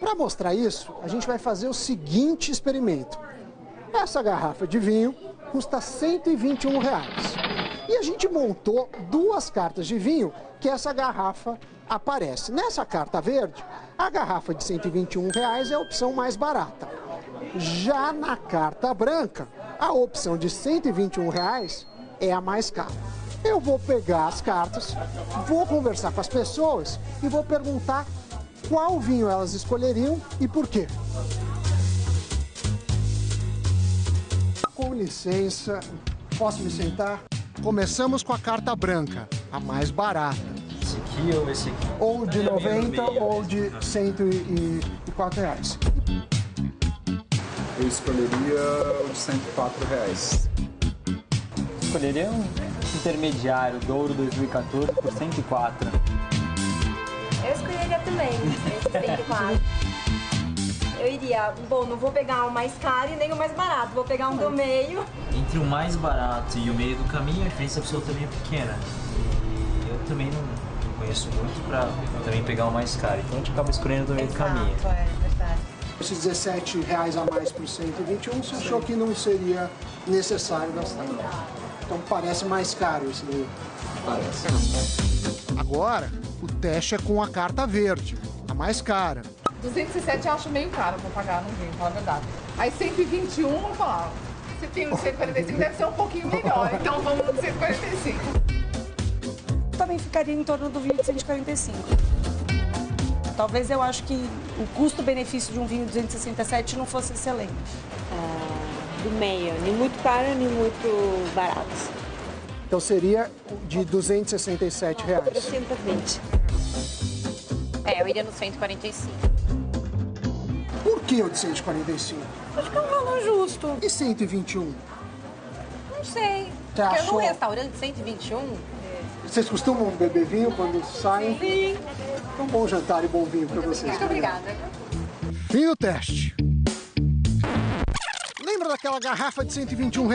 Para mostrar isso, a gente vai fazer o seguinte experimento. Essa garrafa de vinho custa R$ 121. E a gente montou duas cartas de vinho que essa garrafa aparece. Nessa carta verde, a garrafa de R$ 121 é a opção mais barata. Já na carta branca, a opção de R$ 121 é a mais cara. Eu vou pegar as cartas, vou conversar com as pessoas e vou perguntar qual vinho elas escolheriam e por quê. Com licença, posso me sentar? Começamos com a carta branca, a mais barata. Esse aqui ou esse aqui? Ou de 90 ou de R$ 104. Eu escolheria o de R$ 104. Escolheria um intermediário, Douro 2014 por 104. Eu escolheria também esse 104. Eu iria, bom, não vou pegar o mais caro e nem o mais barato, vou pegar um do meio. Entre o mais barato e o meio do caminho, a diferença absolutamente é pequena. E eu também não conheço muito para também pegar o mais caro, então a gente acaba escolhendo do meio do caminho. É verdade. Esses R$ 17 a mais para o 121, você achou que não seria necessário gastar. Então parece mais caro esse daí. Parece. Agora, o teste é com a carta verde, a mais cara. 207 eu acho meio caro pra pagar no vinho, falar a verdade. Aí 121, eu falo, se tem um 145 deve ser um pouquinho melhor, então vamos no 145. Também ficaria em torno do vinho de 145. Talvez eu acho que o custo-benefício de um vinho de 267 não fosse excelente. Do meio, nem muito caro, nem muito barato. Então seria de R$ 267. 320. Eu iria no 145. Por que o de 145? Acho que é um valor justo. E 121? Não sei. Você Porque achou? num restaurante 121... Vocês costumam beber vinho quando saem? Sim. Um bom jantar e bom vinho para vocês. Muito obrigada. Fim do teste. Lembra daquela garrafa de R$ 121?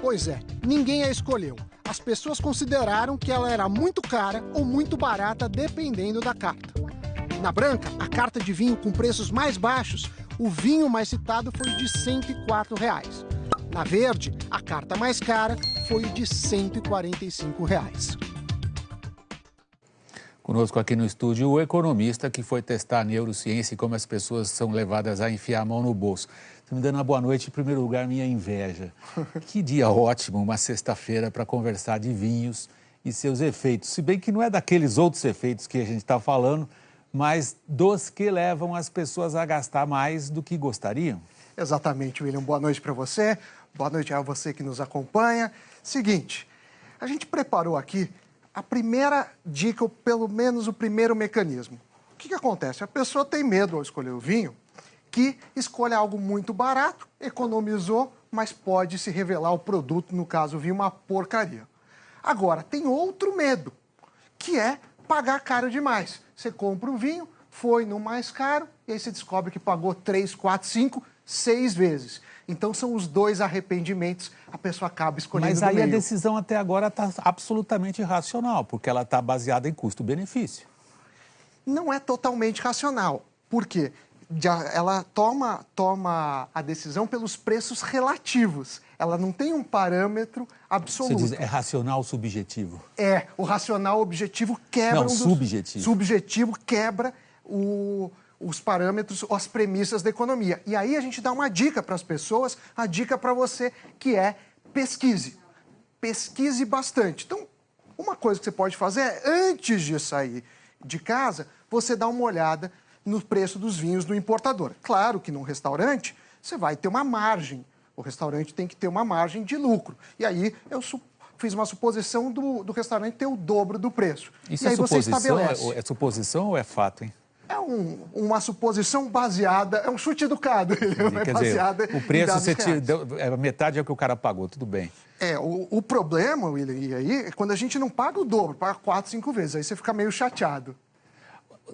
Pois é, ninguém a escolheu. As pessoas consideraram que ela era muito cara ou muito barata, dependendo da carta. Na branca, a carta de vinho com preços mais baixos, o vinho mais citado foi o de R$ 104. Na verde, a carta mais cara foi o de R$ 145. Conosco aqui no estúdio o economista que foi testar a neurociência e como as pessoas são levadas a enfiar a mão no bolso. Estou me dando uma boa noite, em primeiro lugar, minha inveja. Que dia ótimo, uma sexta-feira para conversar de vinhos e seus efeitos. Se bem que não é daqueles outros efeitos que a gente está falando, mas dos que levam as pessoas a gastar mais do que gostariam. Exatamente, William. Boa noite para você. Boa noite a você que nos acompanha. Seguinte, a gente preparou aqui a primeira dica, ou pelo menos o primeiro mecanismo. O que acontece? A pessoa tem medo ao escolher o vinho, que escolhe algo muito barato, economizou, mas pode se revelar o produto, no caso o vinho, uma porcaria. Agora, tem outro medo, que é pagar caro demais. Você compra o vinho, foi no mais caro, e aí você descobre que pagou 3, 4, 5, 6 vezes. Então, são os dois arrependimentos, a pessoa acaba escolhendo Mas aí do meio. a decisão até agora está absolutamente irracional, porque ela está baseada em custo-benefício. Não é totalmente racional. Por quê? Ela toma a decisão pelos preços relativos. Ela não tem um parâmetro absoluto. Você diz, é racional ou subjetivo? É, o racional objetivo quebra... Não, subjetivo. Subjetivo quebra os parâmetros, as premissas da economia. E aí a gente dá uma dica para as pessoas, a dica para você, que é pesquise. Pesquise bastante. Então, uma coisa que você pode fazer é, antes de sair de casa, você dá uma olhada no preço dos vinhos do importador. Claro que num restaurante, você vai ter uma margem. O restaurante tem que ter uma margem de lucro. E aí, eu fiz uma suposição do restaurante ter o dobro do preço. Isso e aí é você suposição? estabelece. É suposição ou é fato, hein? É uma suposição baseada, é um chute educado. Quer dizer, o preço metade é o que o cara pagou, tudo bem. O problema, William, e aí, é quando a gente não paga o dobro, paga 4, 5 vezes, aí você fica meio chateado.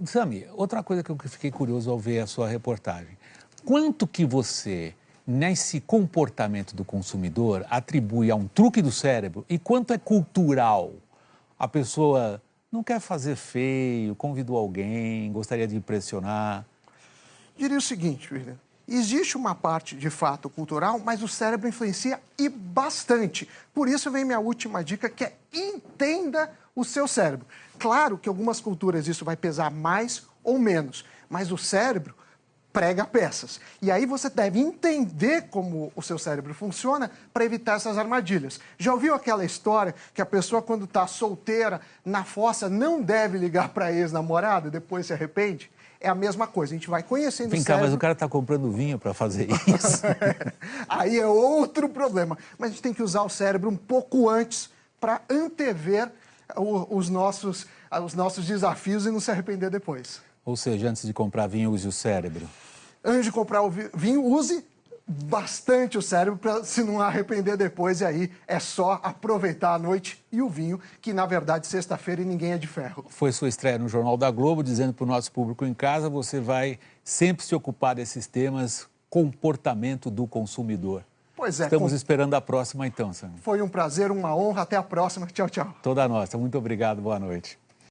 Sami, outra coisa que eu fiquei curioso ao ver a sua reportagem. Quanto que você, nesse comportamento do consumidor, atribui a um truque do cérebro e quanto é cultural? A pessoa não quer fazer feio, convidou alguém, gostaria de impressionar. diria o seguinte, William. Existe uma parte, de fato, cultural, mas o cérebro influencia e bastante. Por isso vem minha última dica, que é entenda o seu cérebro. Claro que em algumas culturas isso vai pesar mais ou menos, mas o cérebro prega peças. E aí você deve entender como o seu cérebro funciona para evitar essas armadilhas. Já ouviu aquela história que a pessoa, quando está solteira, na fossa, não deve ligar para a ex-namorada e depois se arrepende? É a mesma coisa, a gente vai conhecendo Vem o cá, cérebro... mas o cara está comprando vinho para fazer isso. Aí é outro problema. Mas a gente tem que usar o cérebro um pouco antes para antever os nossos desafios e não se arrepender depois. Ou seja, antes de comprar vinho, use o cérebro. Antes de comprar o vinho, use bastante o cérebro para se não arrepender depois. E aí é só aproveitar a noite e o vinho, que na verdade sexta-feira e ninguém é de ferro. Foi sua estreia no Jornal da Globo, dizendo para o nosso público em casa, você vai sempre se ocupar desses temas, comportamento do consumidor. Pois é. Estamos esperando a próxima então, Sam. Foi um prazer, uma honra. Até a próxima. Tchau, tchau. Toda nossa. Muito obrigado. Boa noite.